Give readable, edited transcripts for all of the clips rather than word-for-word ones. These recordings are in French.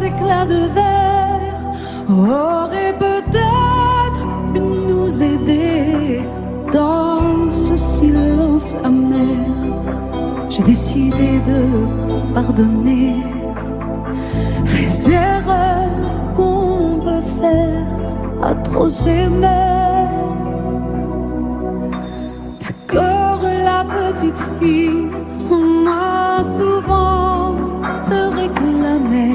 éclats de verre auraient peut-être pu nous aider dans ce silence amer. J'ai décidé de pardonner les erreurs qu'on peut faire à trop s'aimer. D'accord, la petite fille, on m'a souvent réclamé,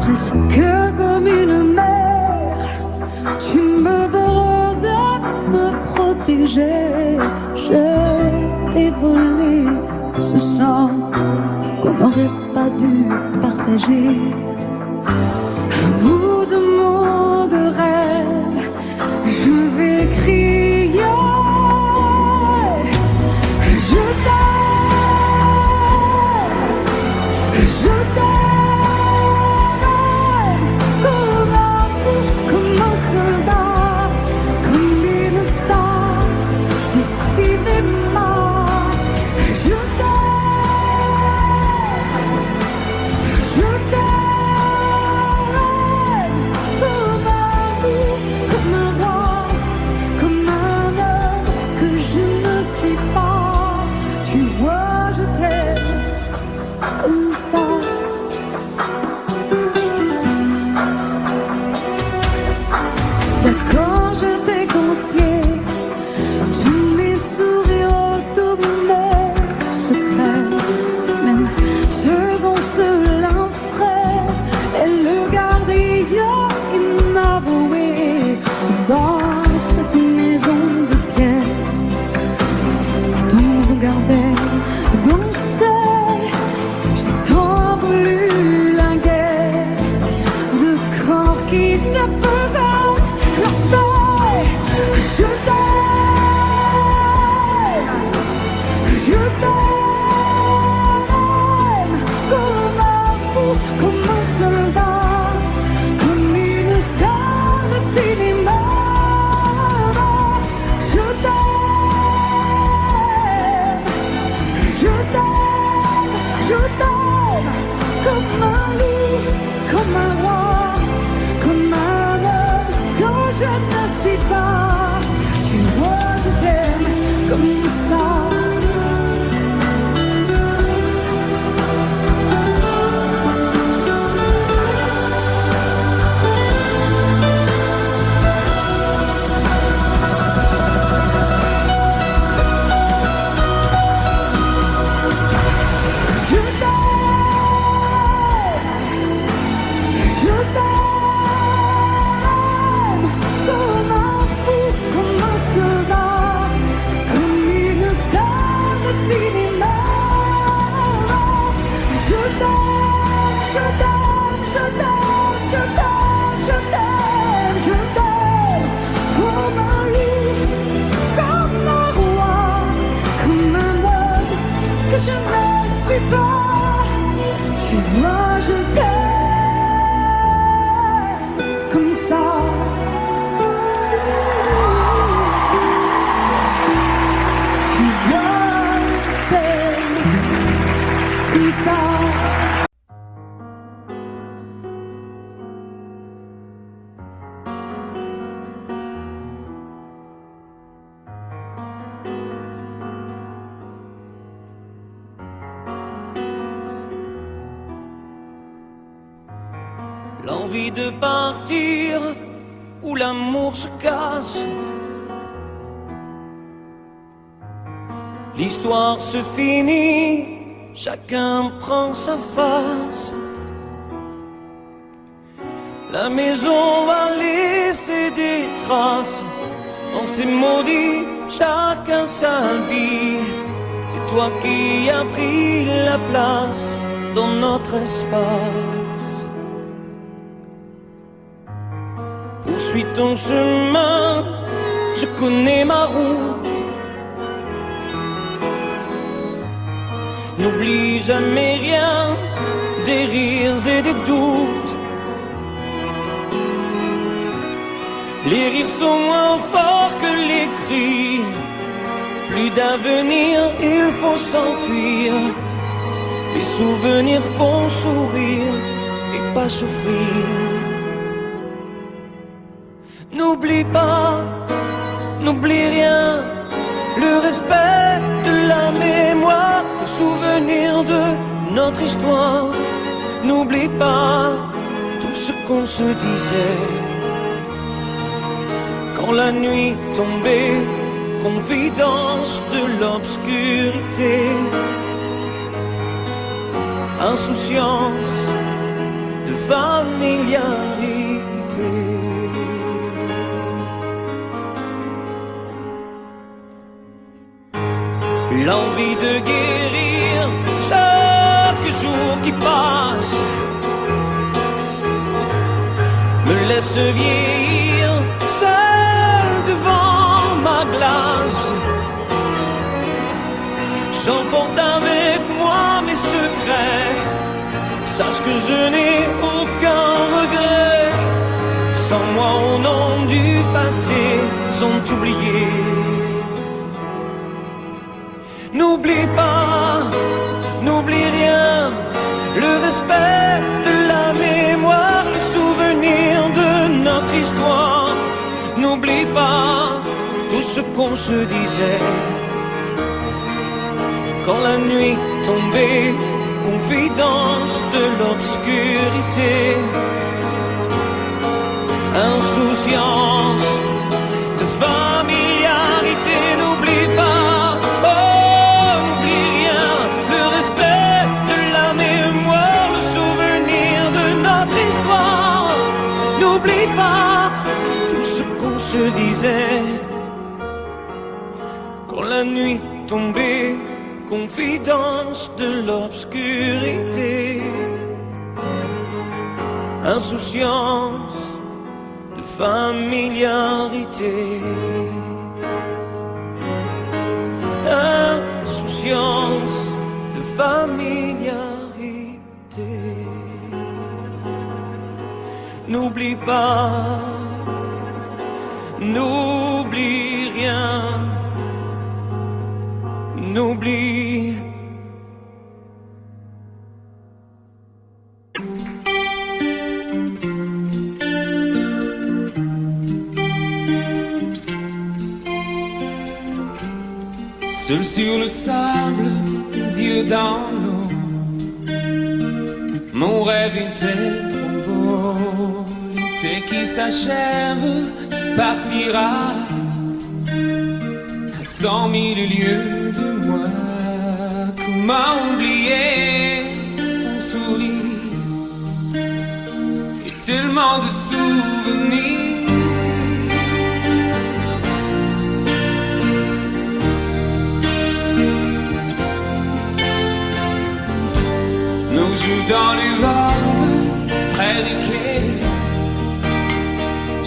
presque comme une mère. Tu me dois de me protéger. Je t'ai volé ce sang qu'on n'aurait pas dû partager. À bout de mots de rêve, je vais crier. Je t'aime, je t'aime, comme un fou, comme un soldat, comme une star du cinéma. Je t'aime comme un loup, comme un roi, comme un homme que je ne suis pas. Tu vois, je t'aime comme ça. Je ne suis pas, tu vois, je t'aime comme ça. Tu vois, je t'aime comme ça. L'envie de partir, où l'amour se casse. L'histoire se finit, chacun prend sa face. La maison va laisser des traces. On s'est maudit, chacun sa vie. C'est toi qui as pris la place dans notre espace. Poursuis ton chemin, je connais ma route. N'oublie jamais rien, des rires et des doutes. Les rires sont moins forts que les cris. Plus d'avenir, il faut s'enfuir. Les souvenirs font sourire et pas à souffrir. N'oublie pas, n'oublie rien, le respect de la mémoire, le souvenir de notre histoire. N'oublie pas tout ce qu'on se disait quand la nuit tombait, confidence de l'obscurité, insouciance de familiarité. L'envie de guérir chaque jour qui passe me laisse vieillir seul devant ma glace. J'emporte avec moi mes secrets, sache que je n'ai aucun regret. Sans moi au nom du passé sont oubliés. N'oublie pas, n'oublie rien, le respect de la mémoire, le souvenir de notre histoire. N'oublie pas tout ce qu'on se disait quand la nuit tombait, confidence de l'obscurité, insouciance de familiarité. N'oublie pas, oh, n'oublie rien, le respect de la mémoire, le souvenir de notre histoire. N'oublie pas tout ce qu'on se disait quand la nuit tombait, confidence de l'obscurité, insouciance de familiarité, insouciance de familiarité. N'oublie pas, n'oublie rien, n'oublie. Seul sur le sable, les yeux dans l'eau, mon rêve était trop beau. L'été qui s'achève, tu partiras à 100 000 lieues de moi. Comment oublier ton sourire et tellement de souvenirs. Nous jouons dans les vagues près des quais.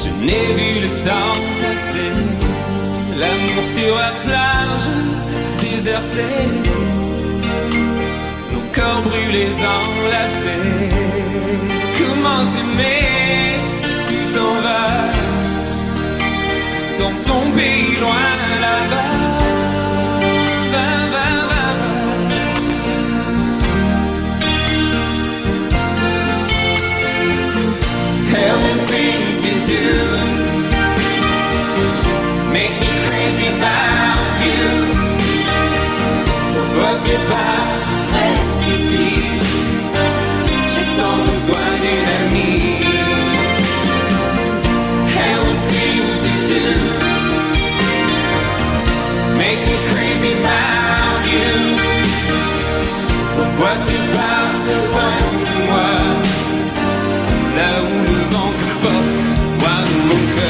Je n'ai vu le temps passer. L'amour sur la plage désertée, nos corps brûlés enlacés. Comment t'aimer si tu t'en vas dans ton pays loin là-bas. Hell, the things you do make me crazy about you. Pourquoi tu pars, reste ici. J'ai tant besoin d'une amie. Hell, the things you do make me crazy about you. Pourquoi tu pars si loin de moi? Là où le vent te porte, moi de mon cœur.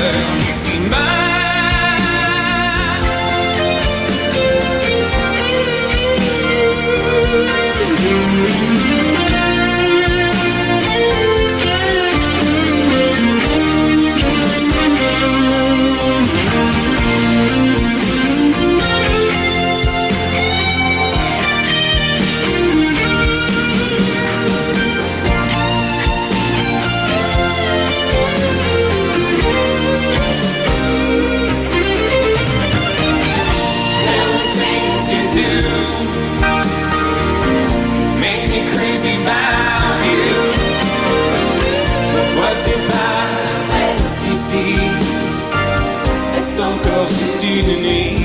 une nuit.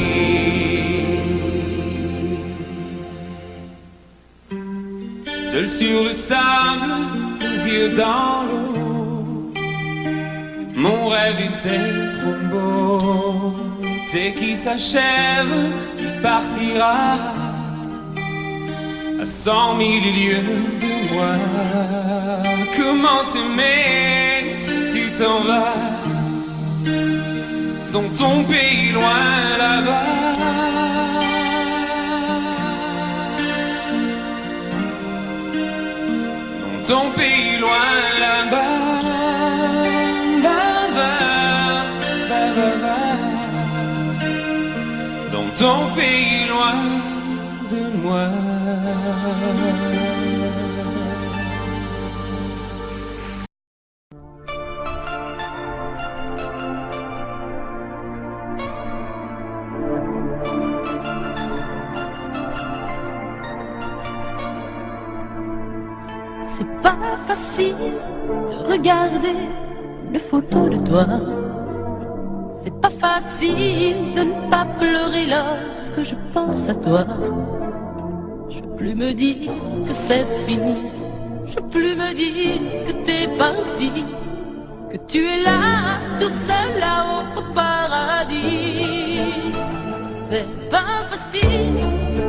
Seul sur le sable, les yeux dans l'eau, mon rêve était trop beau. Dès qu'il s'achève, il partira à 100 000 lieues de moi. Comment t'aimer si tu t'en vas dans ton pays loin là-bas? Dans ton pays loin là-bas. Dans ton pays loin de moi. C'est pas facile de regarder les photos de toi. C'est pas facile de ne pas pleurer lorsque je pense à toi. Je peux plus me dire que c'est fini. Je peux plus me dire que t'es parti, que tu es là, tout seul là-haut au paradis. C'est pas facile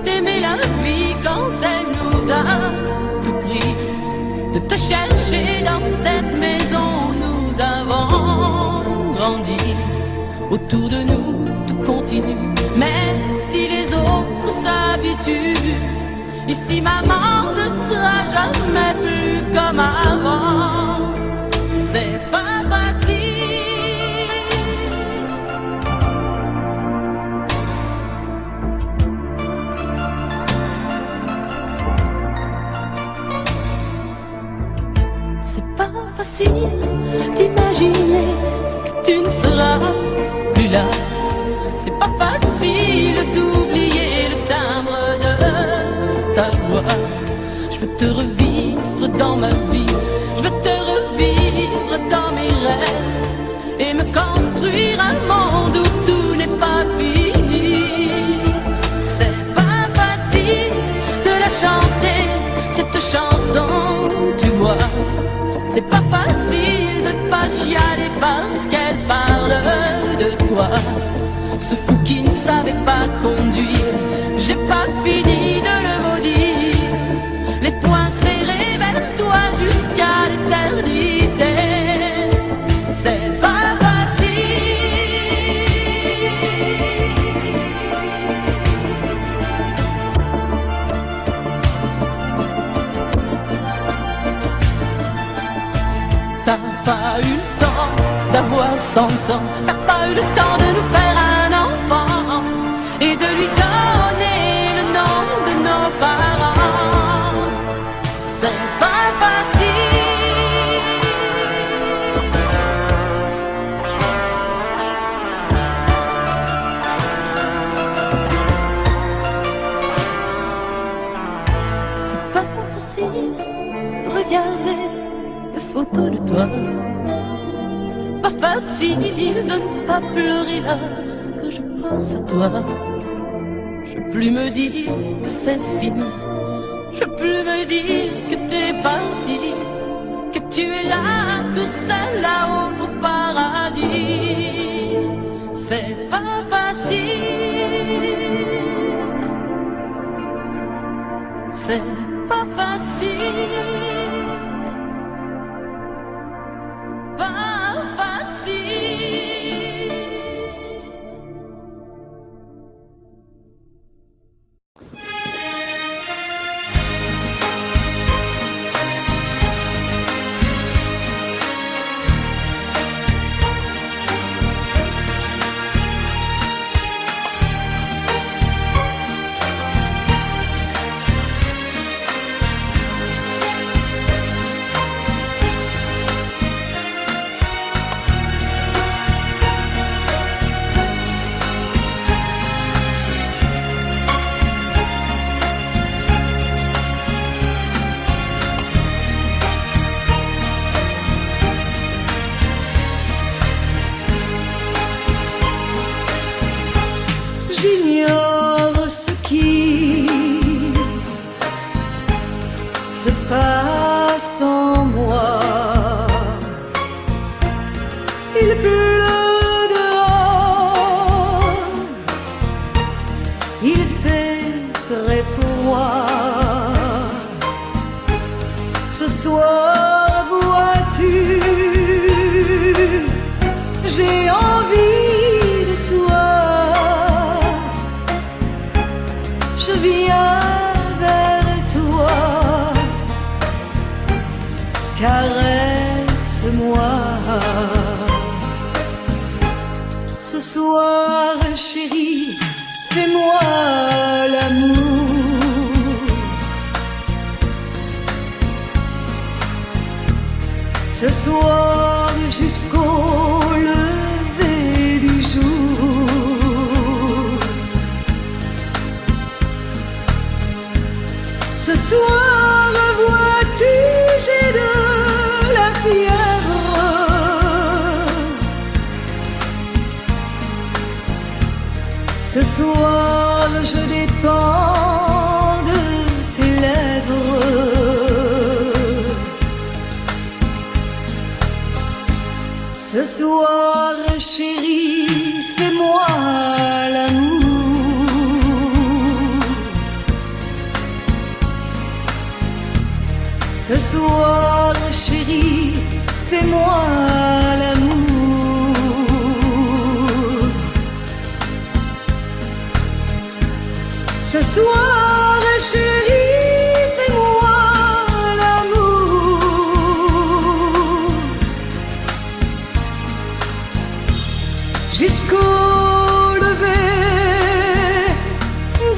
d'aimer la vie quand elle nous a tout pris, de te chercher dans cette maison où nous avons grandi. Autour de nous, tout continue, même si les autres s'habituent. Ici, maman ne sera jamais plus comme avant. C'est pas facile. C'est pas facile d'imaginer que tu ne seras plus là. C'est pas facile d'oublier le timbre de ta voix. Je veux te revivre dans ma vie, je veux te revivre dans mes rêves et me construire un monde où tout n'est pas fini. C'est pas facile de la chanter, cette chanson, tu vois. C'est pas facile de ne pas chialer parce qu'elle parle de toi. Ce fou qui ne savait pas conduire, j'ai pas fini de le maudire. Les poings serrés vers toi jusqu'à l'éternité. C'est pas T'as pas eu le temps d'avoir 100 ans, t'as pas eu le temps de nous faire un enfant et de lui donner le nom de nos parents. C'est pas facile. C'est pas facile, regardez les photos de toi. C'est pas facile de ne pas pleurer lorsque je pense à toi. Je peux plus me dire que c'est fini. Je peux plus me dire que t'es parti, que tu es là, tout seul là-haut au paradis. C'est pas facile. C'est pas facile. Pas facile. caresse-moi. Ce soir, chérie, fais-moi l'amour. Ce soir jusqu'au lever du jour. Ce soir, vois-tu, j'ai de la fièvre. Ce soir, je dépends de tes lèvres. Ce soir, chérie, fais-moi l'amour. Ce soir, chérie, fais-moi l'amour. Ce soir, chérie, fais-moi l'amour. Jusqu'au lever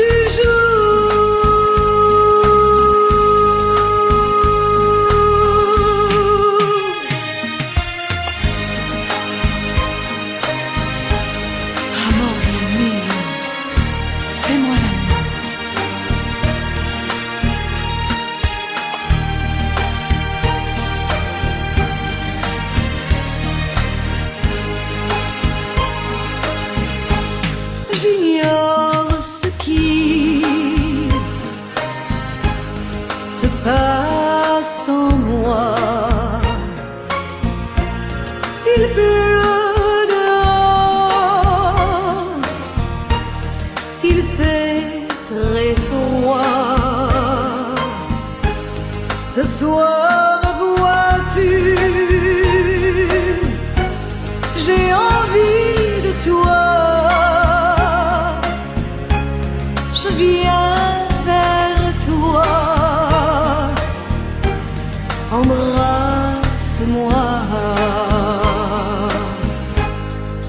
du jour. Amore mio, fais-moi l'amour. J'ignore ce qui se passe en moi. Il pleut dehors, il fait très froid. Ce soir, vois-tu, j'ai envie de toi. Je viens vers toi, embrasse-moi.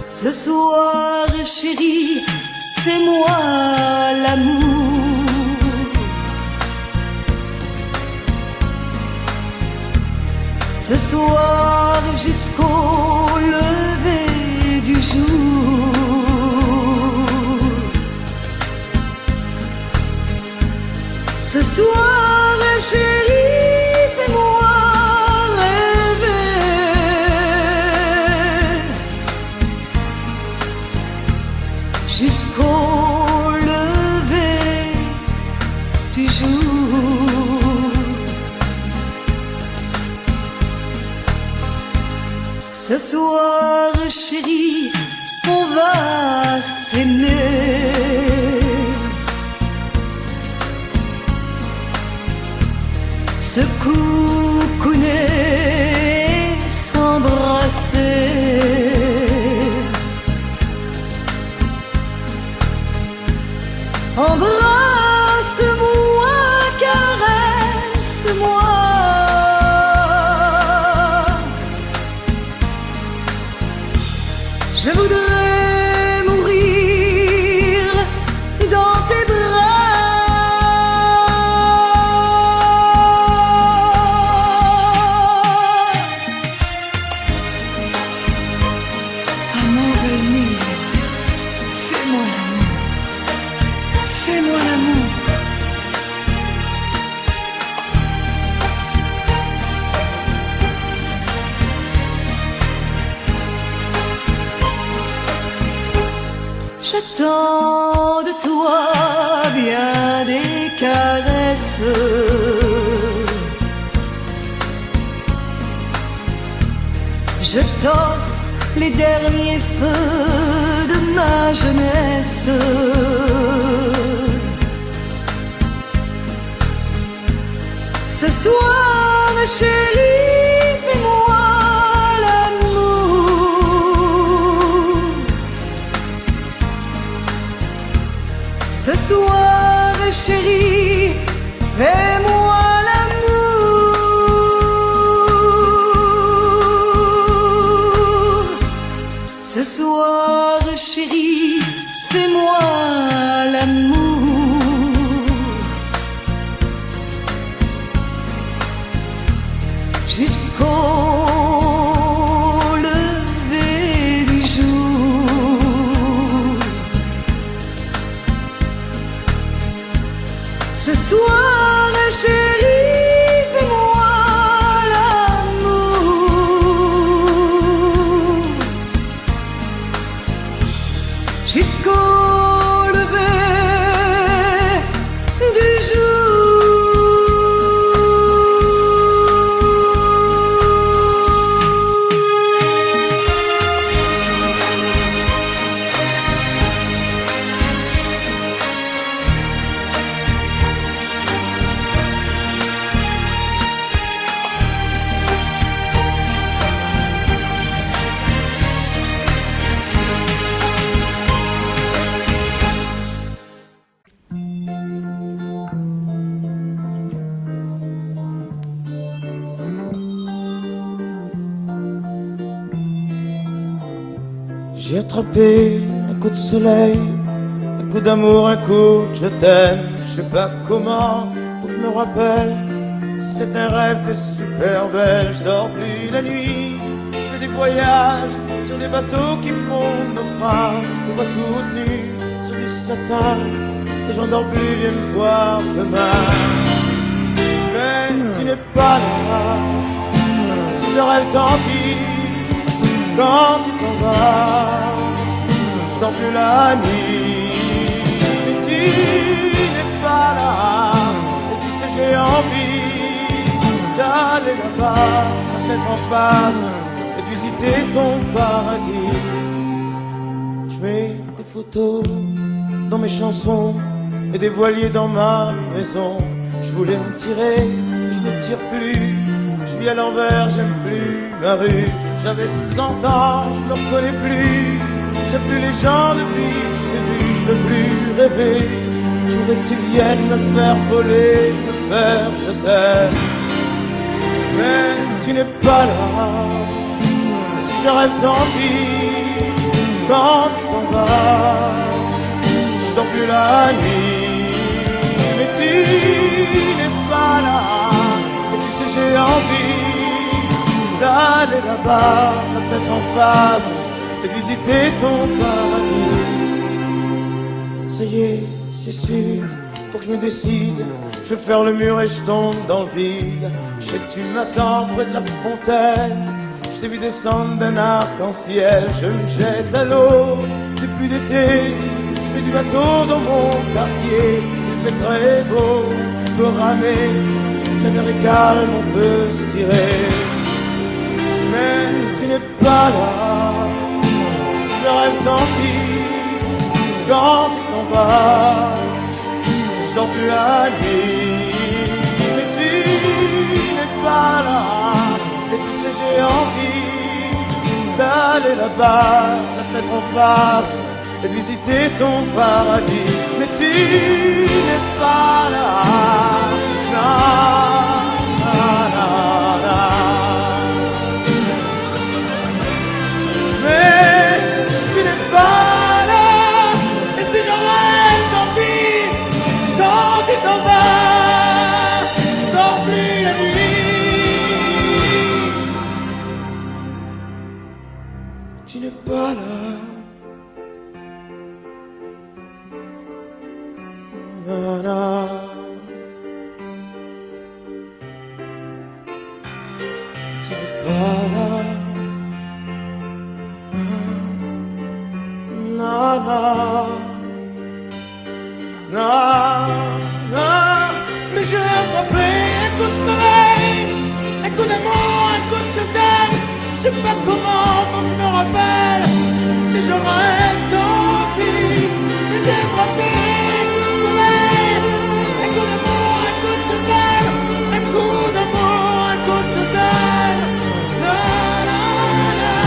Ce soir, chérie, fais-moi l'amour. Ce soir, jusqu'au lever du jour. Ce soir, chérie, fais-moi rêver. Jusqu'au lever du jour. Ce soir, chérie, on va s'aimer. Se coucouner, s'embrasser. Embrasse-moi, caresse-moi. Je voudrais mourir dans tes bras. Amore mio, fais-moi l'amour. Fais-moi l'amour. J'attends de toi bien des caresses. Je t'offre les derniers feux de ma jeunesse. Ce soir, chérie, fais-moi l'amour. Ce soir, chérie, fais-moi l'amour. J'ai attrapé un coup de soleil, un coup d'amour, un coup de je t'aime. Je sais pas comment, faut que je me rappelle. C'est un rêve, t'es super belle. Je dors plus la nuit, je fais des voyages sur des bateaux qui font naufrage. Je te vois toute nue sur du satin et j'en dors plus, viens me voir demain. Mais tu n'es pas là, si je rêve tant pis. Quand tu t'en vas, je dors plus la nuit. Mais tu n'es pas là, et tu sais j'ai envie d'aller là-bas, la tête en face, et de visiter ton paradis. Je mets des photos dans mes chansons et des voiliers dans ma maison. Je voulais me tirer, mais je ne tire plus. Je vis à l'envers, j'aime plus ma rue. J'avais 100 ans, je me reconnais plus. J'aime plus les gens depuis que je t'ai vu, je veux plus rêver. Je voudrais que tu viennes me faire voler, me faire je t'aime. Mais tu n'es pas là, si je rêve tant pis. Quand tu t'en vas, je dors plus la nuit. Mais tu n'es pas là, et tu sais j'ai envie d'aller là-bas, la tête en face, et visiter ton paradis. Ça y est, c'est sûr, faut que je me décide. Je vais faire le mur et je tombe dans le vide. Je sais que tu m'attends près de la fontaine. Je t'ai vu descendre d'un arc-en-ciel. Je me jette à l'eau, depuis l'été. Je fais du bateau dans mon quartier. Il fait très beau, on peut ramer. La mer est calme, on peut se tirer. Mais tu n'es pas là, si je rêve tant pis. Quand tu t'en vas, je dors plus la nuit. Mais tu n'es pas là, et tu sais j'ai envie d'aller là-bas, la tête en face, et de visiter ton paradis. Mais tu n'es pas là, non, non, non, non. Mais tu n'es pas là, et si je rêve tant pis. Quand tu t'en vas, je dors plus la nuit. Tu n'es pas là, non, non. Tu n'es pas là. Non, non, non, non, mais j'ai attrapé un coup de soleil, un coup d'amour, un coup de je t'aime. Je sais pas comment, faut que je me rappelle, si je rêve tant pis. Mais j'ai attrapé un coup de soleil, un coup d'amour, un coup de je t'aime, un coup d'amour, un coup de je t'aime. Non, non, non, non.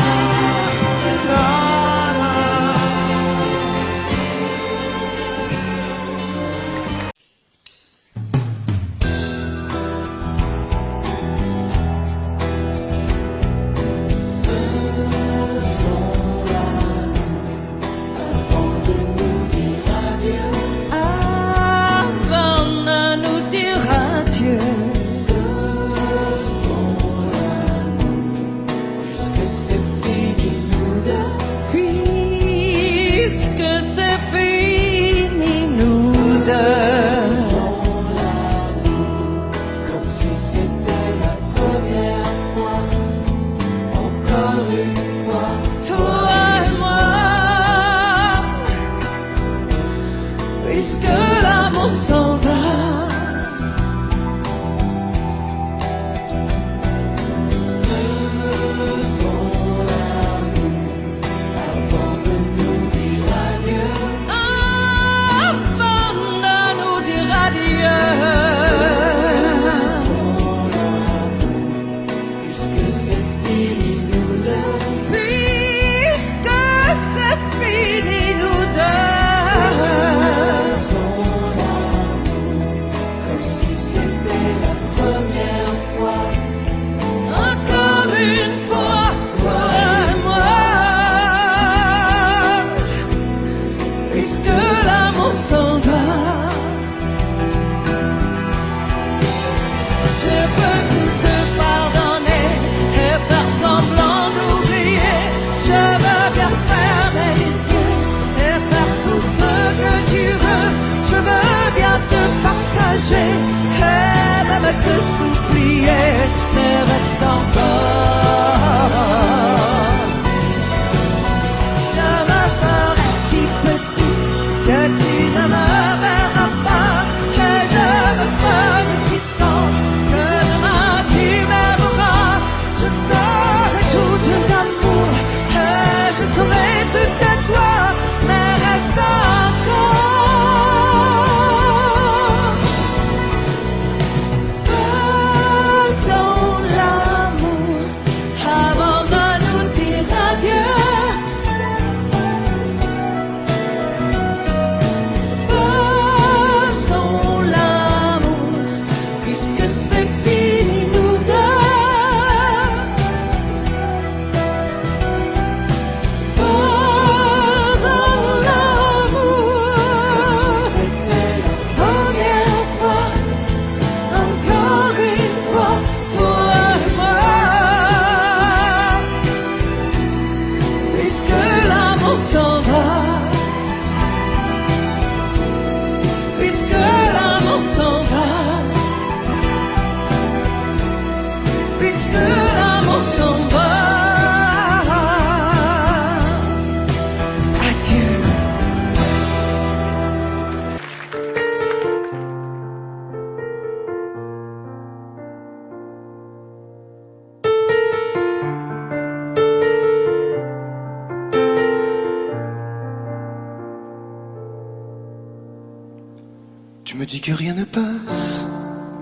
me dis que rien ne passe,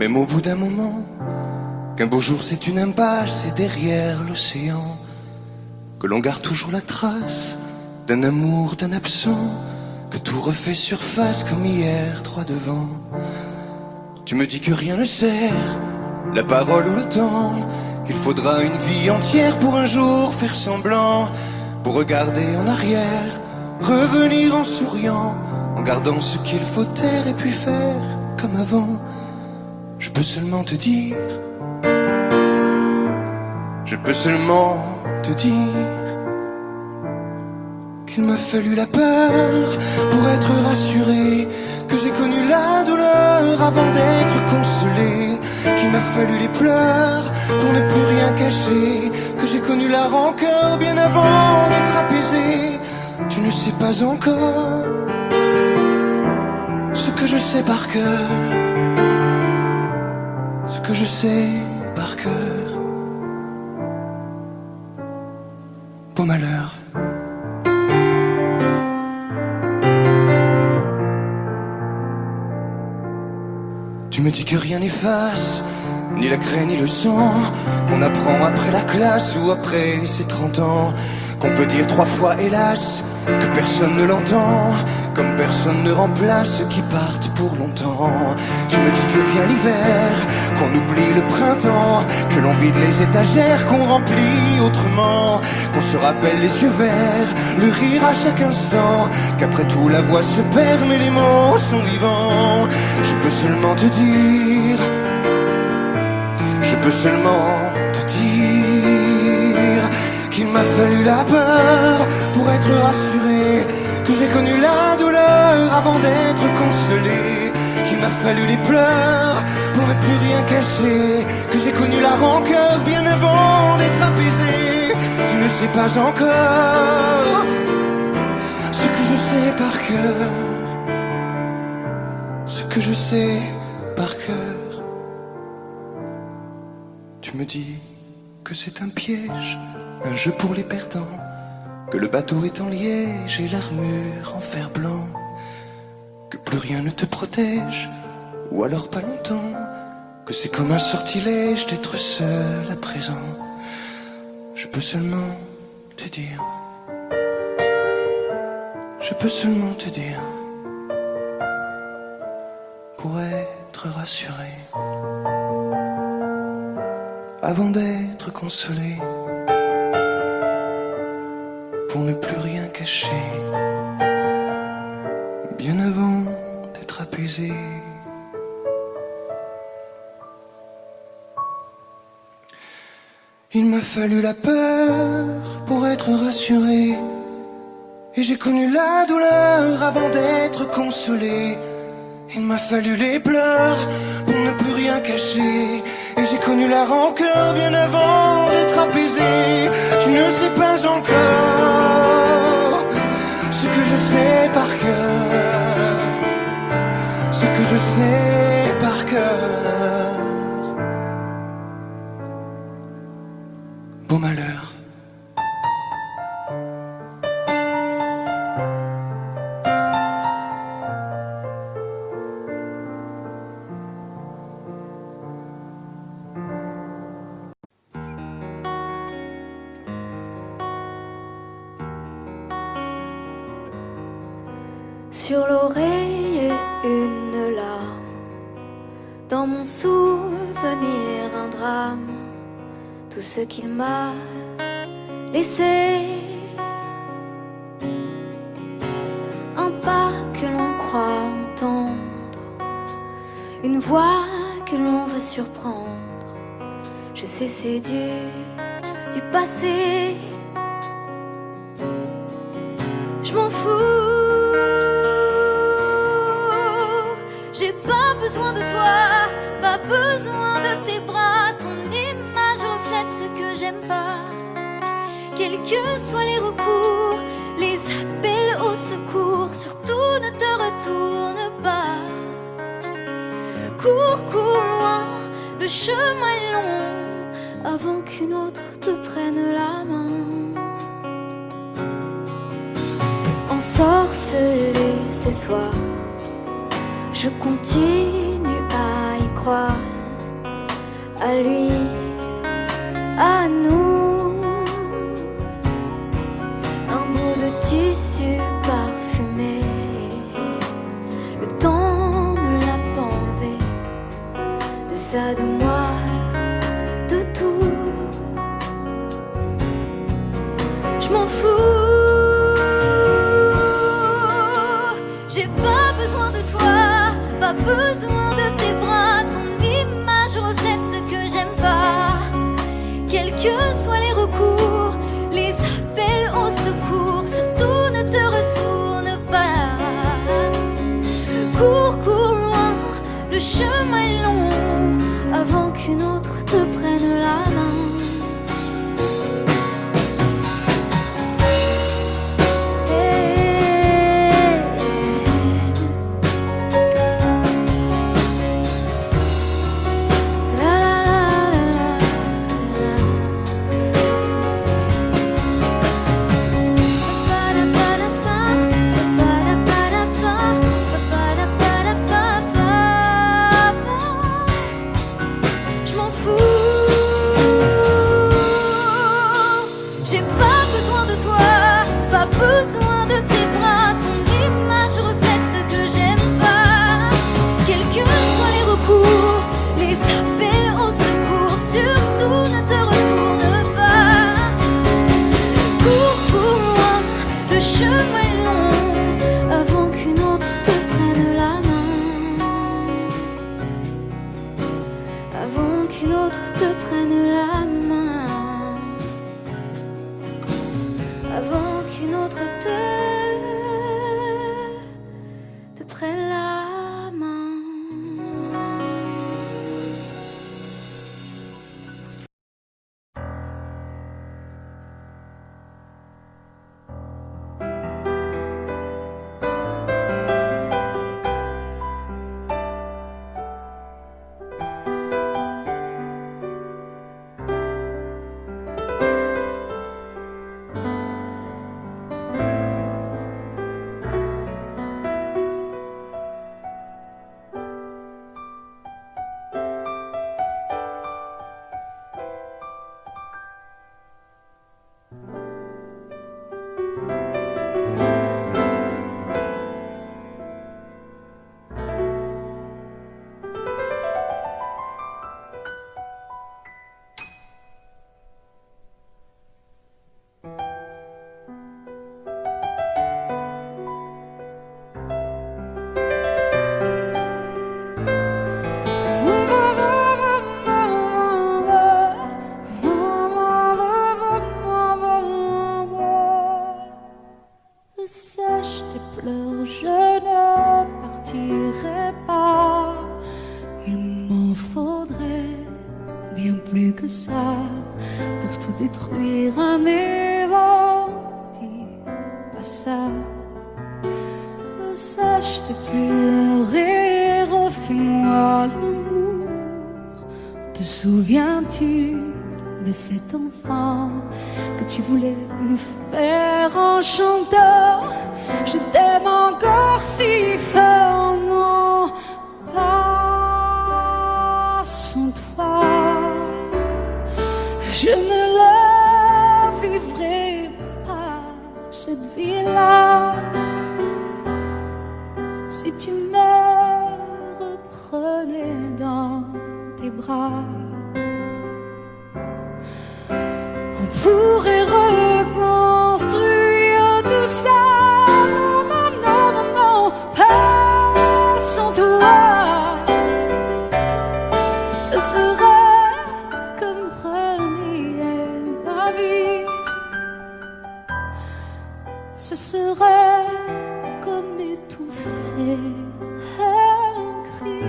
même au bout d'un moment, qu'un beau jour c'est une impasse et derrière l'océan, que l'on garde toujours la trace d'un amour, d'un absent, que tout refait surface comme hier, droit devant. Tu me dis que rien ne sert, la parole ou le temps, qu'il faudra une vie entière pour un jour faire semblant, pour regarder en arrière, revenir en souriant, en gardant ce qu'il faut taire et puis faire comme avant. Je peux seulement te dire, je peux seulement te dire qu'il m'a fallu la peur pour être rassuré, que j'ai connu la douleur avant d'être consolé, qu'il m'a fallu les pleurs pour ne plus rien cacher, que j'ai connu la rancœur bien avant d'être apaisé. Tu ne sais pas encore ce que je sais par cœur, ce que je sais par cœur. Beau malheur. Tu me dis que rien n'efface, ni la craie ni le sang, qu'on apprend après la classe ou après ses 30 ans, qu'on peut dire 3 fois hélas, que personne ne l'entend, comme personne ne remplace ceux qui partent pour longtemps. Tu me dis que vient l'hiver, qu'on oublie le printemps, que l'on vide les étagères, qu'on remplit autrement, qu'on se rappelle les yeux verts, le rire à chaque instant, qu'après tout la voix se perd mais les mots sont vivants. Je peux seulement te dire, je peux seulement te dire qu'il m'a fallu la peur pour être rassuré, que j'ai connu la douleur avant d'être consolé, qu'il m'a fallu les pleurs pour ne plus rien cacher, que j'ai connu la rancœur bien avant d'être apaisé. Tu ne sais pas encore ce que je sais par cœur, ce que je sais par cœur. Tu me dis que c'est un piège, un jeu pour les perdants, que le bateau est en liège et l'armure en fer blanc, que plus rien ne te protège, ou alors pas longtemps, que c'est comme un sortilège d'être seul à présent. Je peux seulement te dire, je peux seulement te dire, pour être rassuré, avant d'être consolé, pour ne plus rien cacher, bien avant d'être apaisé. Il m'a fallu la peur pour être rassuré, et j'ai connu la douleur avant d'être consolé. Il m'a fallu les pleurs pour ne plus rien cacher, et j'ai connu la rancœur bien avant d'être apaisé. Tu ne sais pas encore ce que je sais par cœur, ce que je sais par cœur. Beau malheur. Sur l'oreille une larme, dans mon souvenir un drame, tout ce qu'il m'a laissé, un pas que l'on croit entendre, une voix que l'on veut surprendre. Je sais c'est du passé, je m'en fous. J'ai pas besoin de toi, pas besoin de tes bras. Ton image reflète ce que j'aime pas. Quels que soient les recours, les appels au secours, surtout ne te retourne pas. Cours, cours loin, le chemin est long, avant qu'une autre te prenne la main. Ensorcelé ces soirs, Je continue à y croire, à lui, à nous. Un bout de tissu parfumé, le temps ne l'a pas enlevé de ça, de moi, de tout. Je m'en fous, j'ai pas besoin de toi, pas besoin de tes bras. Ton image reflète ce que j'aime pas. Quels que soient les recours, les appels au secours, surtout ne te retourne pas. Cours, cours loin, le chemin est long, avant qu'une autre te prenne la main. Besoin de tes bras, ton image reflète ce que j'aime pas. Quels que soient les recours, les appels au secours, surtout ne te retourne pas. Cours, cours loin, le chemin est long, avant qu'une autre te prenne la main. Avant qu'une autre te prenne la main. Avant qu'une autre te prenne la main. Sèche tes pleurs, je ne partirai pas. Il m'en faudrait bien plus que ça pour tout détruire, mais bon, dis pas ça. Sèche tes pleurs et refais-moi l'amour. Te souviens-tu de cet enfant que tu voulais me faire en chantant? Je t'aime encore si fort, non, pas sans toi. Je ne la vivrai pas, cette vie-là, si tu me reprenais dans tes bras. On pourrait reconstruire tout ça. Non, non, non, non, non, pas sans toi. Ce serait comme renier ma vie. Ce serait comme étouffer un cri.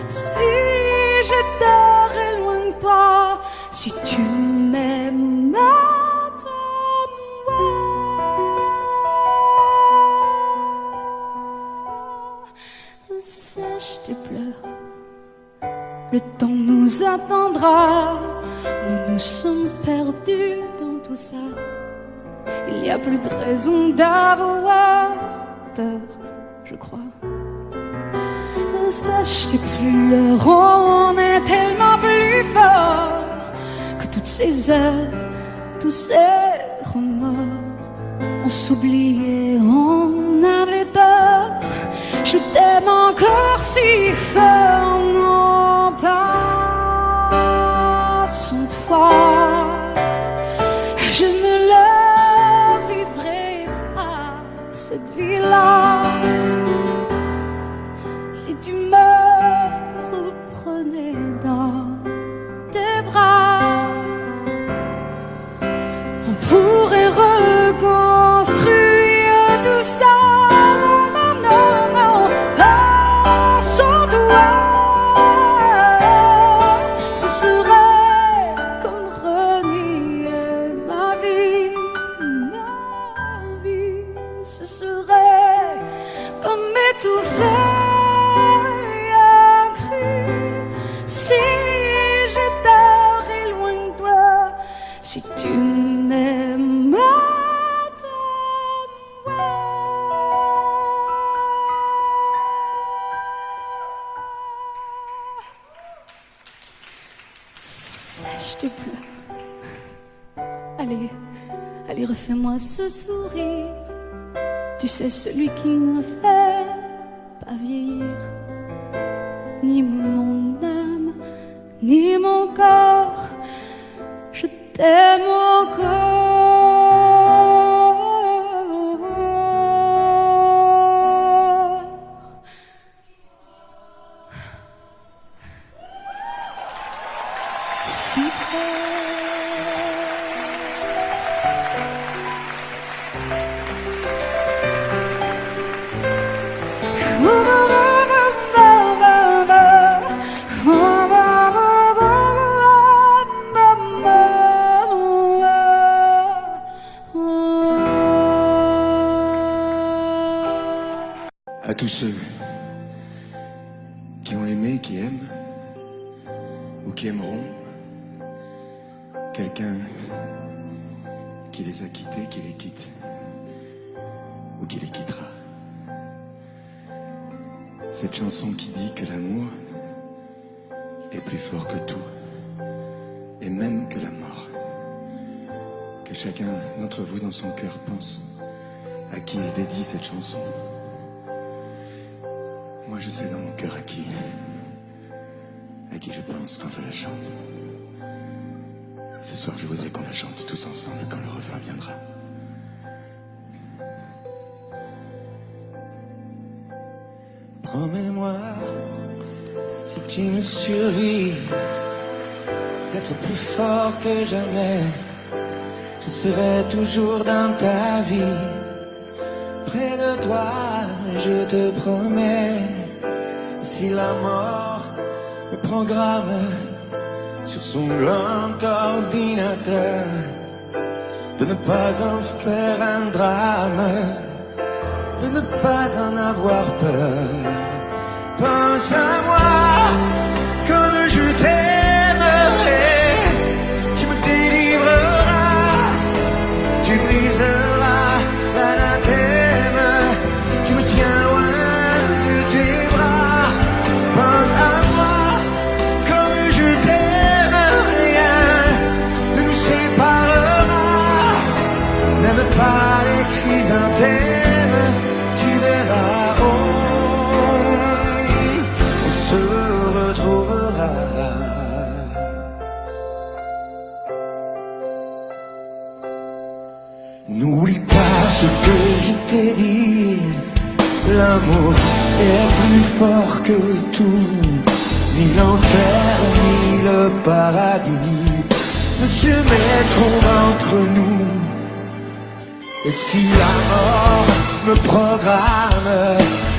Si j'étais loin de toi, si tu m'aimes, attends-moi. Sèche tes pleurs, le temps nous attendra. Nous nous sommes perdus dans tout ça. Il n'y a plus de raison d'avoir peur, je crois. ne s'achète plus. Le rond est tellement plus fort que toutes ces heures, tous ces remords. On s'oublie et on avait tort. Je t'aime encore si fort, non pas sans toi. Je ne le vivrai pas, cette vie-là. Si tu me reprenais dans tes bras, on pourrait reconstruire tout ça. Non, non, non, pas sans toi. Ce serait comme renier ma vie, ma vie. Ce serait comme m'étouffer. Si j'étais loin de toi, si tu m'aimes de moi. Sèche tes pleurs. Allez, allez, refais-moi ce sourire. Tu sais, celui qui me fait pas vieillir. Ni mon âme, ni mon corps, je t'aime encore. Si À tous ceux qui ont aimé, qui aiment, ou qui aimeront, quelqu'un qui les a quittés, qui les quitte, ou qui les quittera. Cette chanson qui dit que l'amour est plus fort que tout, et même que la mort. Que chacun d'entre vous dans son cœur pense à qui il dédie cette chanson. Moi je sais dans mon cœur à qui je pense quand je la chante. Ce soir je voudrais qu'on la chante tous ensemble quand le refrain viendra. Promets-moi, si tu me survis, d'être plus fort que jamais. Je serai toujours dans ta vie, près de toi, je te promets. Si la mort me programme sur son grand ordinateur, de ne pas en faire un drame, de ne pas en avoir peur. Pense à moi comme je t'aimerai, tu me délivreras, tu briseras l'anathème qui me tient loin de tes bras. Pense à moi comme je t'aime, rien ne nous séparera, même pas les chrysanthèmes, tu verras, on se retrouvera. N'oublie pas ce que je t'ai dit, l'amour est plus fort que tout, ni l'enfer ni le paradis ne se mettront entre nous. Et si la mort me programme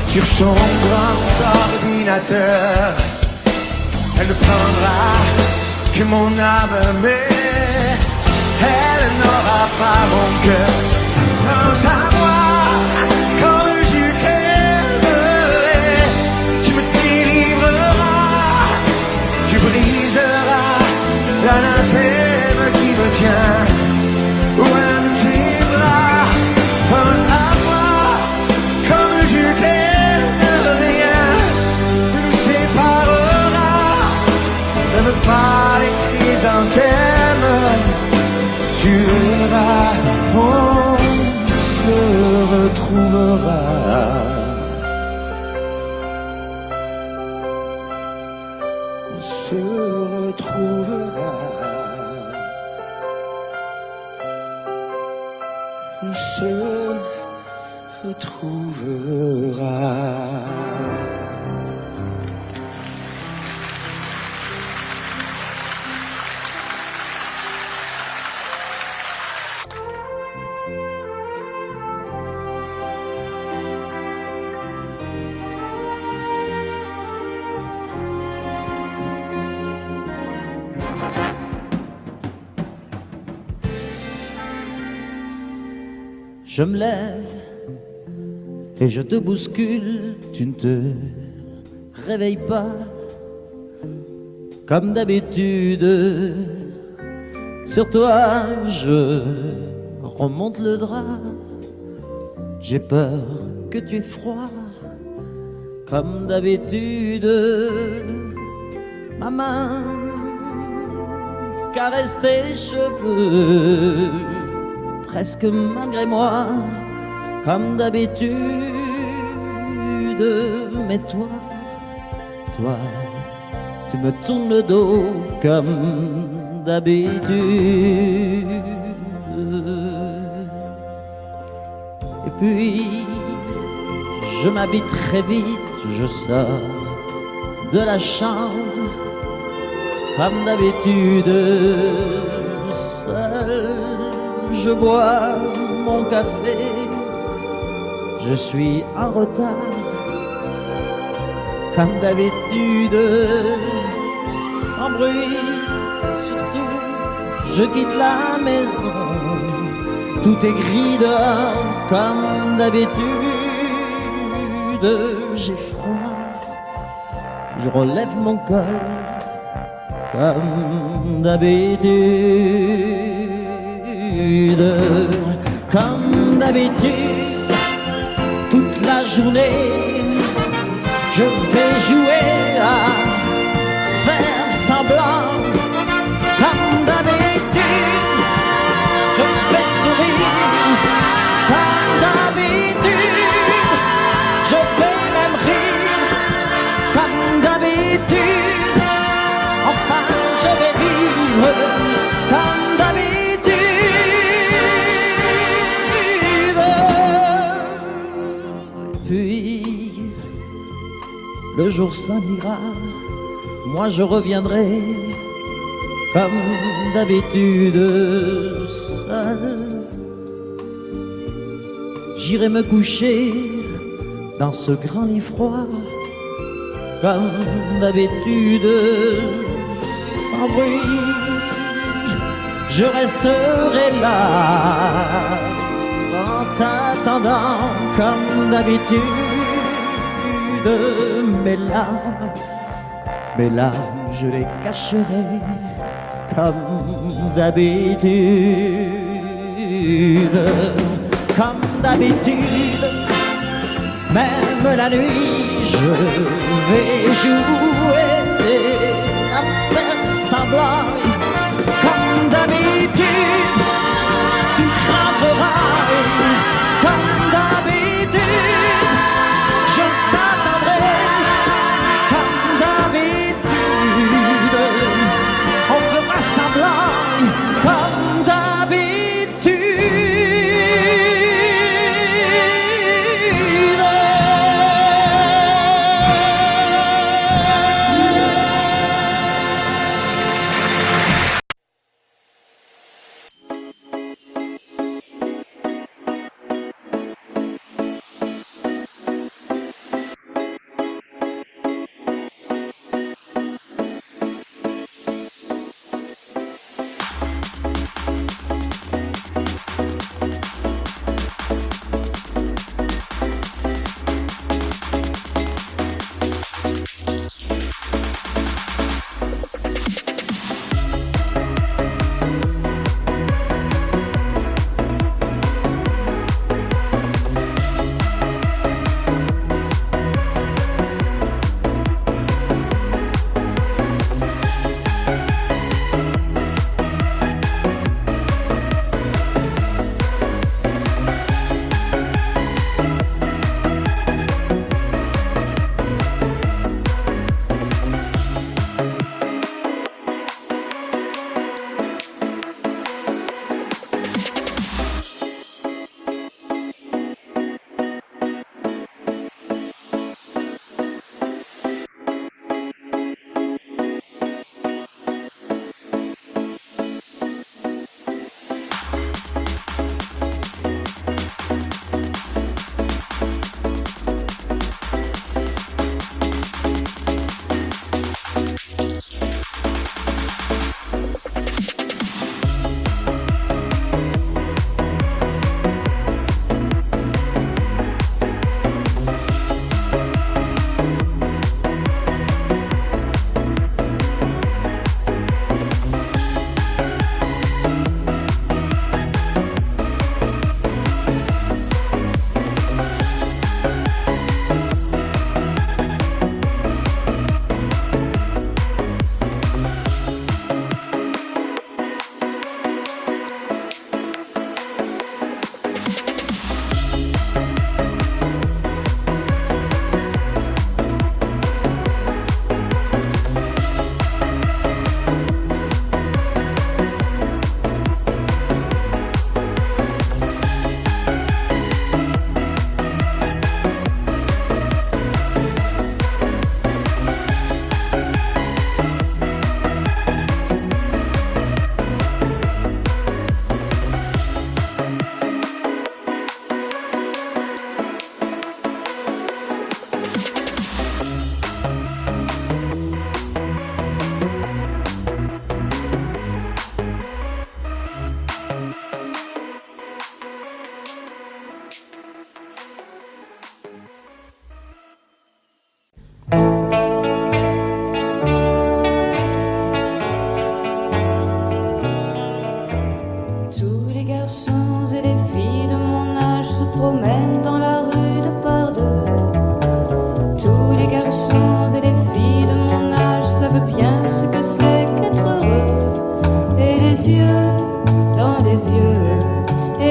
sur son grand ordinateur, elle ne prendra que mon âme, mais elle n'aura pas mon cœur. Pense à moi comme je t'aimerai, tu me délivreras, tu briseras l'anathème qui me tient loin de tes bras. Pense à moi comme je t'aime, rien ne retrouvera, on se retrouvera. On se retrouvera. On se retrouvera. Je me lève et je te bouscule, tu ne te réveilles pas comme d'habitude. Sur toi, je remonte le drap. J'ai peur que tu aies froid comme d'habitude. Ma main caresse tes cheveux presque malgré moi, comme d'habitude. Mais toi, tu me tournes le dos comme d'habitude. Et puis, je m'habille très vite, je sors de la chambre, comme d'habitude, seul. Je bois mon café, je suis en retard, comme d'habitude, sans bruit, surtout, je quitte la maison, tout est gris dehors, comme d'habitude, j'ai froid, je relève mon col, comme d'habitude. Comme d'habitude, toute la journée, je vais jouer à faire semblant. Comme d'habitude, je fais sourire. Comme d'habitude, je vais même rire. Comme d'habitude, enfin je vais vivre. Comme d'habitude. Puis, le jour s'en ira, moi je reviendrai, comme d'habitude, seul. J'irai me coucher dans ce grand lit froid, comme d'habitude, sans bruit. Je resterai là, en t'attendant, comme d'habitude. Mes larmes, je les cacherai, comme d'habitude. Comme d'habitude, même la nuit, je vais jouer à faire semblant. Comme d'habitude, tu rentreras. Comme d'habitude, je t'attendrai. Comme d'habitude, on fera semblant. Comme d'habitude.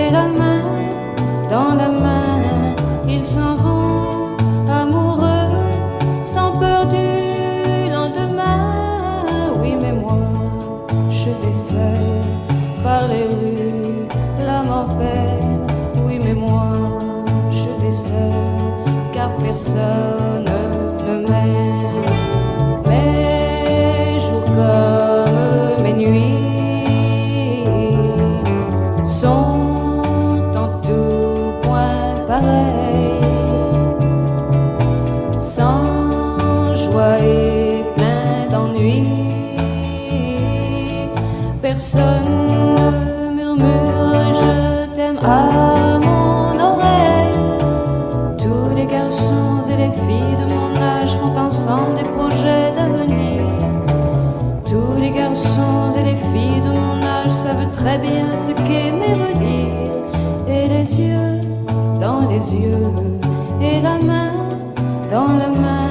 et la main dans la main, ils s'en vont amoureux, sans peur du lendemain. Oui, mais moi, je vais seul par les rues, l'âme en peine. Oui, mais moi, je vais seul, car personne ne m'aime. Mes jours comme mes nuits sont en tout point pareils, sans joie et plein d'ennui. Personne ne murmure je t'aime à mon oreille. Tous les garçons et les filles de mon âge font ensemble des projets d'avenir. Tous les garçons et les filles de mon âge savent très bien ce qu'aimer veut dire. Et les yeux dans les yeux, et la main dans la main,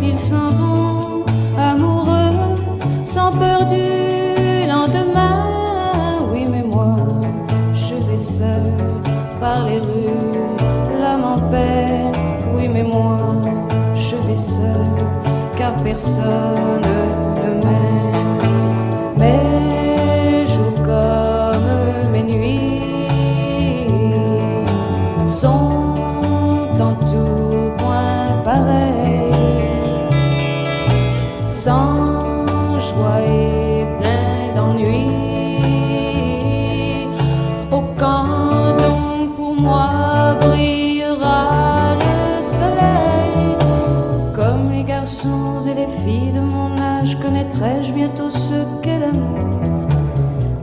ils s'en vont amoureux, sans peur du lendemain. Oui, mais moi, je vais seul par les rues, l'âme en peine. Oui, mais moi, je vais seul, car personne ne m'aime. Mes jours comme mes nuits sont en tout point pareils, sans joie et plein d'ennui. Oh, quand donc pour moi brillera le soleil, comme les garçons et les filles de mon âge, connaîtrai-je bientôt ce qu'est l'amour.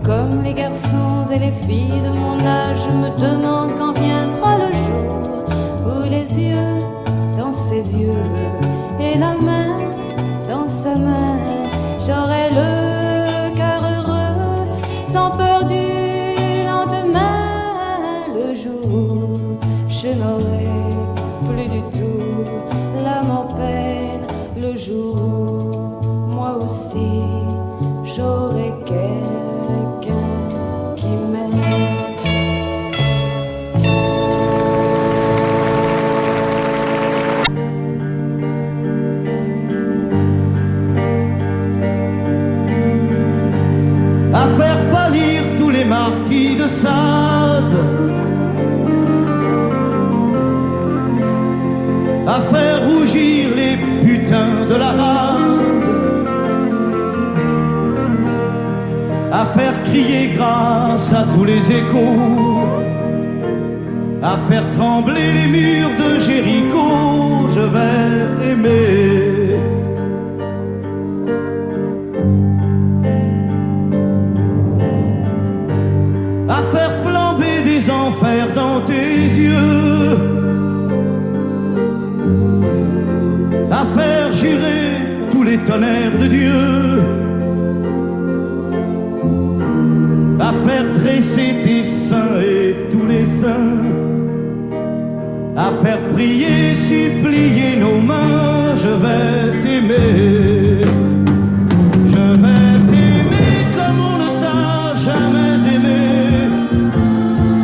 Comme les garçons et les filles de mon âge, je me demande quand viendra le jour où les yeux dans ses yeux et la main dans sa main, j'aurai le cœur heureux, sans peur du lendemain. Le jour où je n'aurai plus du tout l'âme en peine, le jour où moi aussi j'aurai quelqu'un qui m'aime. À faire pâlir tous les marquis de Sade, à faire rougir les putains de la rade, à faire crier grâce à tous les échos, à faire trembler les murs de Jéricho. Je vais t'aimer. À faire flamber des enfers dans tes yeux, à faire jurer tous les tonnerres de Dieu, à faire tresser tes seins et tous les saints, à faire prier, supplier nos mains. Je vais t'aimer. Je vais t'aimer comme on ne t'a jamais aimé.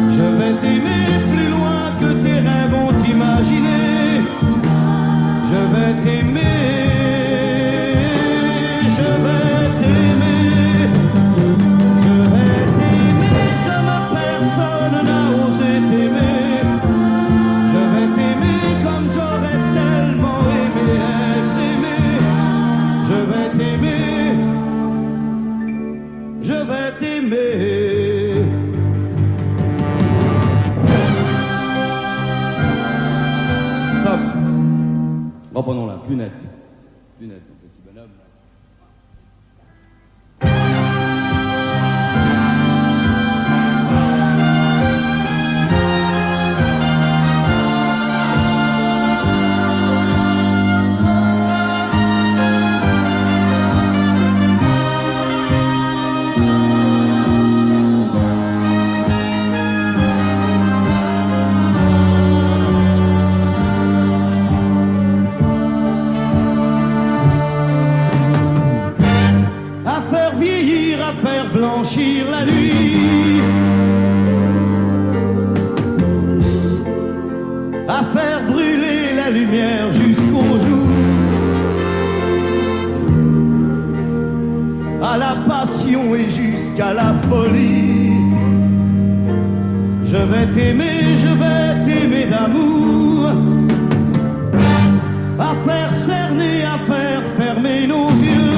Je vais t'aimer plus loin que tes rêves ont imaginé. Je vais t'aimer, je vais t'aimer, je vais t'aimer comme personne n'a osé t'aimer. Je vais t'aimer comme j'aurais tellement aimé être aimé. Je vais t'aimer, je vais t'aimer. Stop. Reprenons-la, plus net. Plus net, mon petit bonhomme. je vais t'aimer d'amour, à faire cerner, à faire fermer nos yeux,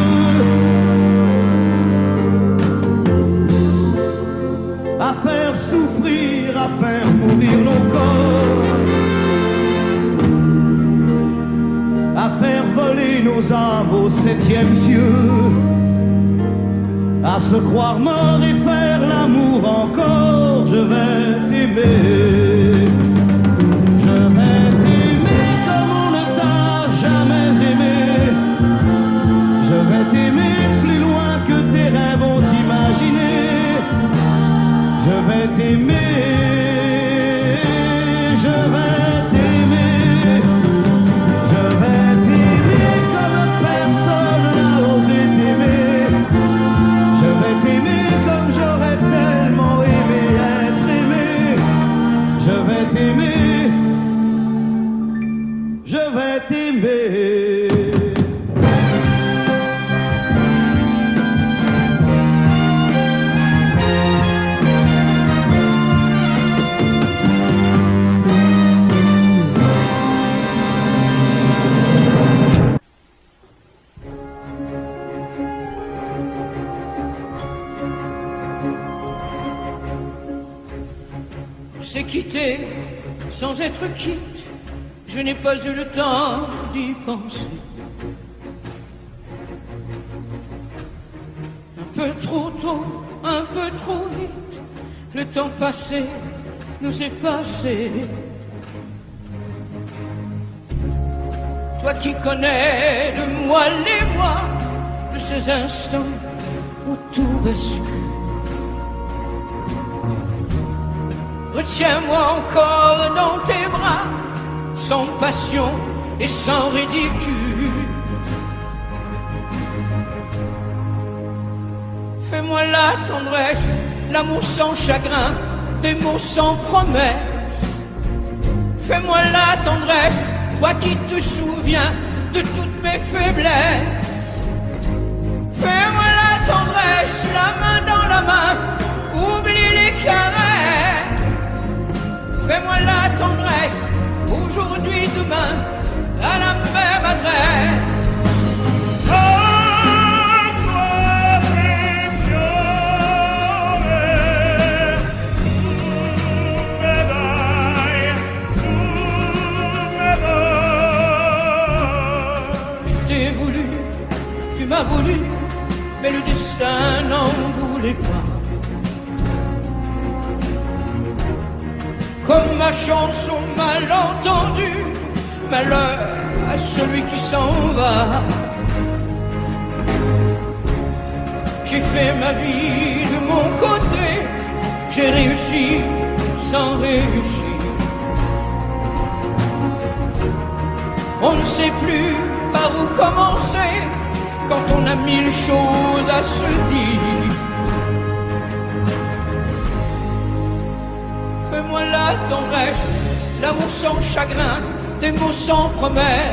à faire souffrir, à faire mourir nos corps, à faire voler nos âmes au septième cieux, à se croire mort et faire l'amour encore. Je vais t'aimer, je vais t'aimer comme on ne t'a jamais aimé, je vais t'aimer plus loin que tes rêves ont imaginé, je vais t'aimer, je vais t'aimer, je vais t'aimer comme personne n'a osé t'aimer, je vais t'aimer comme j'aurais tellement aimé être aimé, je vais t'aimer, je vais t'aimer. C'est quitté sans être quitte, je n'ai pas eu le temps d'y penser. Un peu trop tôt, un peu trop vite, le temps passé nous est passé. Toi qui connais de moi les mois, de ces instants où tout bascule. Retiens-moi encore dans tes bras, sans passion et sans ridicule. Fais-moi la tendresse, l'amour sans chagrin, des mots sans promesse. Fais-moi la tendresse, toi qui te souviens de toutes mes faiblesses. Fais-moi la tendresse, la main dans la main, oublie les caresses. Fais-moi la tendresse, aujourd'hui, demain, à la même adresse. Je t'ai voulu, tu m'as voulu, mais le destin n'en voulait pas. Comme ma chanson mal entendue, malheur à celui qui s'en va. J'ai fait ma vie de mon côté, j'ai réussi sans réussir. On ne sait plus par où commencer quand on a mille choses à se dire. Fais-moi la tendresse, l'amour sans chagrin, des mots sans promesse.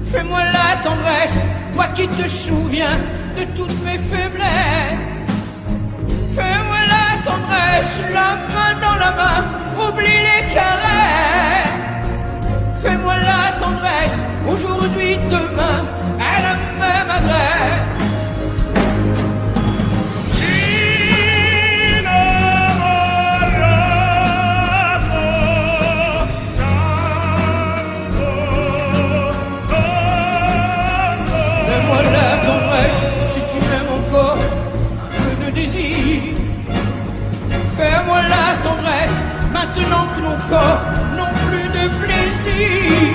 Fais-moi la tendresse, toi qui te souviens de toutes mes faiblesses. Fais-moi la tendresse, la main dans la main, oublie les caresses. Fais-moi la tendresse, aujourd'hui, demain, à la même adresse. Fais-moi la tendresse, si tu m'aimes encore, un peu de désir. Fais-moi la tendresse, maintenant que nos corps n'ont plus de plaisir.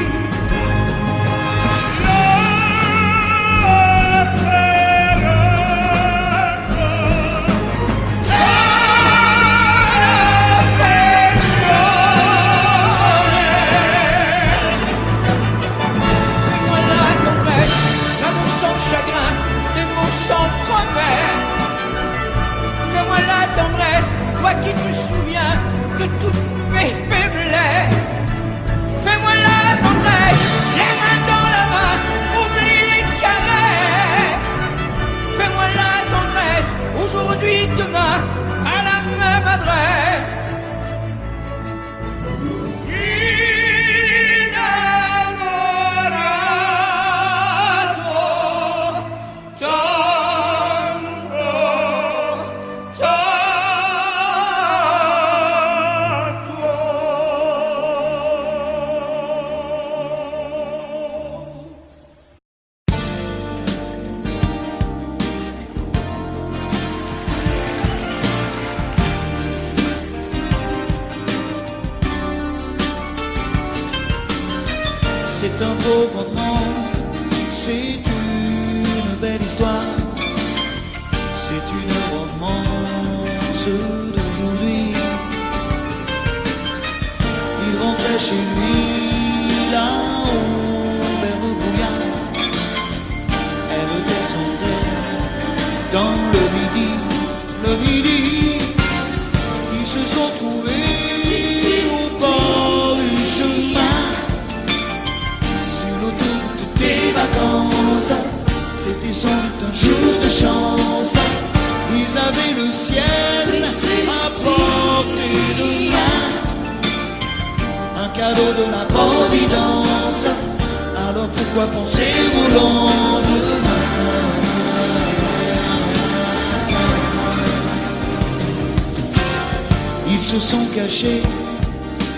Fais-moi la tendresse, toi qui te souviens de toutes mes faiblesses. Fais-moi la tendresse. C'est un beau roman, c'est une belle histoire, c'est une romance d'aujourd'hui. Il rentrait chez lui là-haut vers le brouillard, elle descendait dans le midi, ils se sont trouvés au bord du chemin, sur l'autoroute des vacances. C'était sans doute un jour de chance, ils avaient le ciel à portée de main, un cadeau de la Providence. Alors pourquoi penser au lendemain? Ils se sont cachés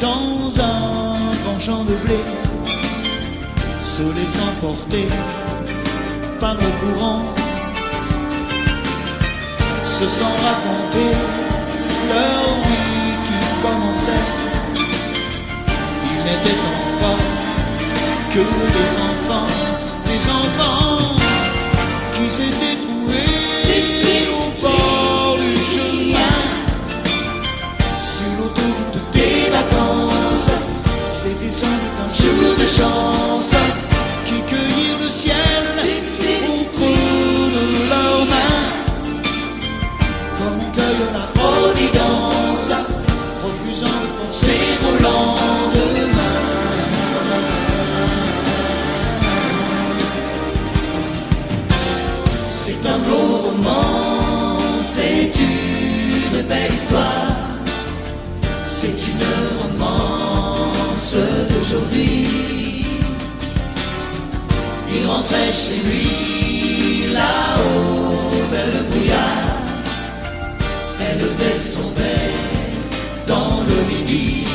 dans un grand champ de blé, se laissant porter par le courant, se sont racontés leur vie qui commençait. Ils n'étaient encore que des enfants qui s'étaient trouvés au bord du chemin, sur l'autoroute des vacances. C'était sans doute un jour de chance, qui cueillirent le ciel au creux de leurs mains, comme on cueille la Providence, refusant de penser au lendemain. C'est un beau roman, c'est une belle histoire, c'est une romance d'aujourd'hui. Il rentrait chez lui là-haut vers le brouillard, elle descendait dans le midi.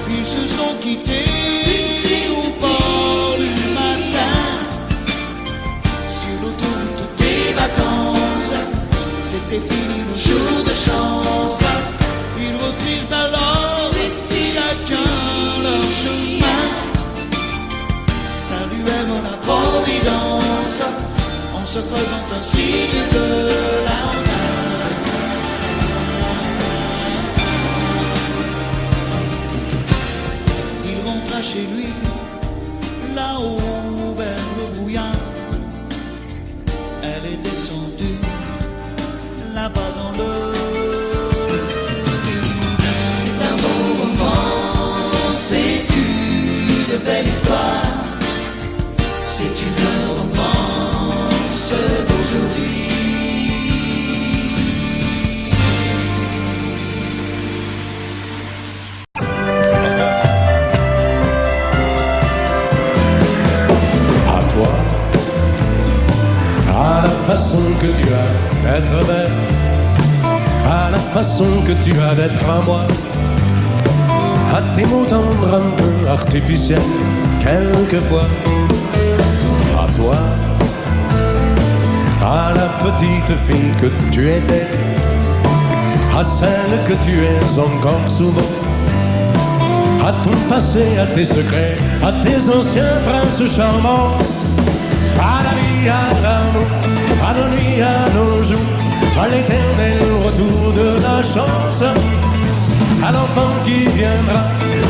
Ils se sont quittés au bord du matin, sur l'autoroute des vacances. C'était fini le jour de chance, ils reprirent alors chacun leur chemin, saluèrent la Providence en se faisant un signe de la main. Il rentra chez lui là-haut vers le brouillard, elle est descendue là-bas dans le midi. C'est un beau roman, c'est une belle histoire, c'est une romance d'aujourd'hui. À toi, à la façon que tu as d'être belle, à la façon que tu as d'être à moi, à tes mots tendres un peu artificiels quelquefois. À toi, à la petite fille que tu étais, à celle que tu es encore souvent, à ton passé, à tes secrets, à tes anciens princes charmants, à la vie, à l'amour, à nos nuits, à nos jours, à l'éternel retour de la chance, à l'enfant qui viendra,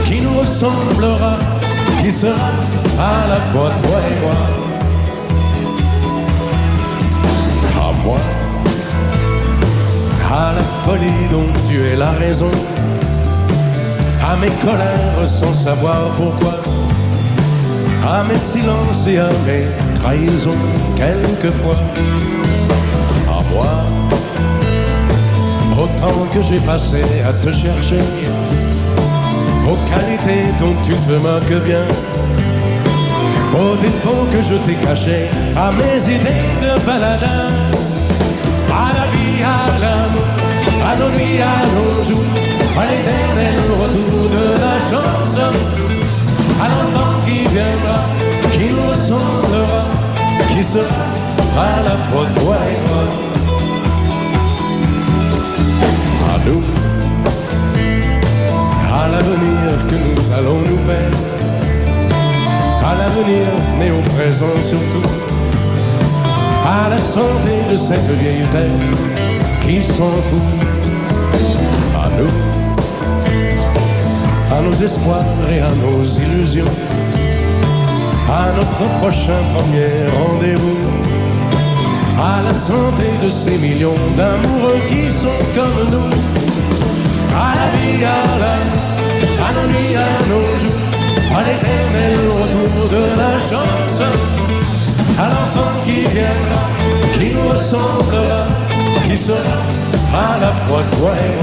qui nous ressemblera, qui sera à la fois toi et moi. À moi, à la folie dont tu es la raison, à mes colères sans savoir pourquoi, à mes silences et à mes trahisons quelquefois. À moi, au temps que j'ai passé à te chercher, aux qualités dont tu te moques bien, aux défauts que je t'ai cachés, à mes idées de baladin, à la vie, à l'amour, à nos nuits, à nos jours, à l'éternel retour de la chance, à l'enfant qui viendra, qui nous ressemblera, qui sera à la fois toi et moi. À nous, à l'avenir que nous allons nous faire, l'avenir, mais au présent surtout. À la santé de cette vieille terre qui s'en fout. À nous, à nos espoirs et à nos illusions, à notre prochain premier rendez-vous. À la santé de ces millions d'amoureux qui sont comme nous. À la vie, à la nuit, à nos jours, à l'éternel retour de la chance, à l'enfant qui viendra, qui nous ressemblera, qui sera à la fois toi et